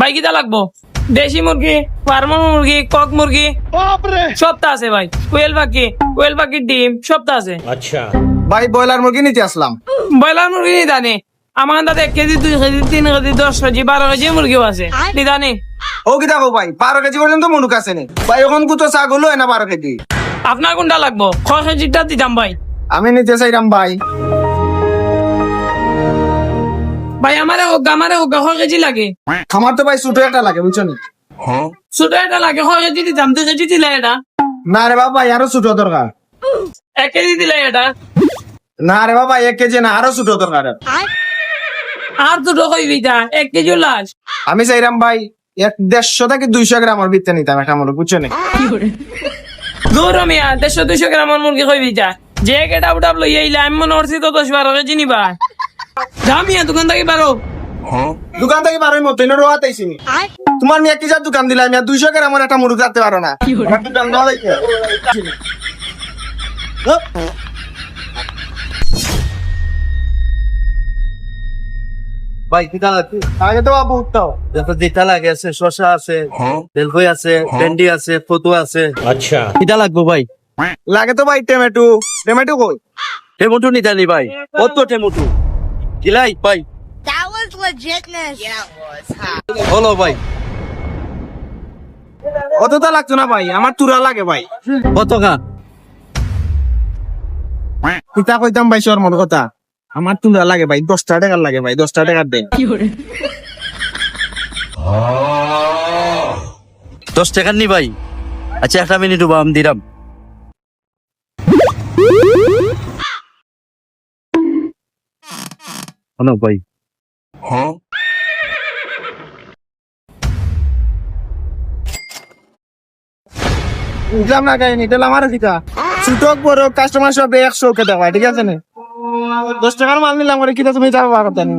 ভাই কিটা লাগবো? দেশি মুরগি, ফার্ম মুরগি, কক মুরগি সবটা আছে ভাই। কোয়েল পাখির ডিম সবটা আছে। ভাই ব্রয়লার মুরগি নিতে আসলাম। ব্রয়লার মুরগি নি জানে আমার কাছে 1 KG 2 KG 3 KG 10 KG 12 KG মুরগিও আছে নি জানে। ও কি থাকো ভাই 12 কেজি পর্যন্ত মুরগ আছে নি ভাই। এখন কুতো ছাগল হয় না 12 কেজি। আপনার কোনটা লাগবো? 6 কেজিটা দিতাম ভাই। আমি নিতে চাইলাম ভাই। ভাই আমারে 6 কেজি লাগে। আমার তো ভাই ছোট একটা লাগে বুঝছো নি। ছোট এটা লাগে 6 কেজি দিতাম। 2 কেজি দিলে এটা। না রে বাবা আরো ছোট দরকার। 1 কেজি দিলে এটা। না রে বাবা 1 কেজি না আরো ছোট দরকার। আর দুটো কইবি তা 1 কেজি লাস। আমি চাইলাম ভাই 150 থেকে 200 গ্রামের ভিতরে নিতাম একটা মুরগ বুঝছো নি। দূর মিয়া 150-200 গ্রামের মুরগি কইবি তা। যে কেটা উঠাব লই আইলা আমি মনে করছি তো 10-12 কেজি নিবা। জামিয়া দোকান থেকে পারো। দোকান থেকে বারোই মতো এনে রোয়াত আইছি নি। তোমার মিয়া কি যা দোকান দিলা মিয়া 200 গ্রামের একটা মুরগ রাখতে পারো না। আমার দোকান দেওয়া লাগবে। ভাই কিটা লাগবে? আগে তো বাবু উঠতাও। যত যেটা লাগে আছে, শসা আছে, বেলকই আছে, ভেন্ডি আছে, কদু আছে। अच्छा কিটা লাগবে ভাই? লাগে তো ভাই টমেটো। টমেটো কই? টেমুটু নিতে নি ভাই। কত টেমুটু? কিলাই ভাই? That was legitness. Yeah, it was. হলো ভাই। অত তো লাগতো না ভাই আমার তুরা লাগে ভাই। কত কা? কিতা কইতাম ভাই সর মন কথা। আমার তুরা লাগে ভাই 10 টাকা লাগে ভাই 10 টাকা দেন। 10 টাকা নি ভাই। আচ্ছা একটা মিনিট আমি দিলাম। হলো ভাই। বুঝলাম না কাহিনী তাহলে আমার দিকা ছোট বড় কাস্টমার সব 100 কে দেওয়া ঠিক আছে না 10 টাকার মাল নিলাম করে কিটা তুমি যাবো কথা নি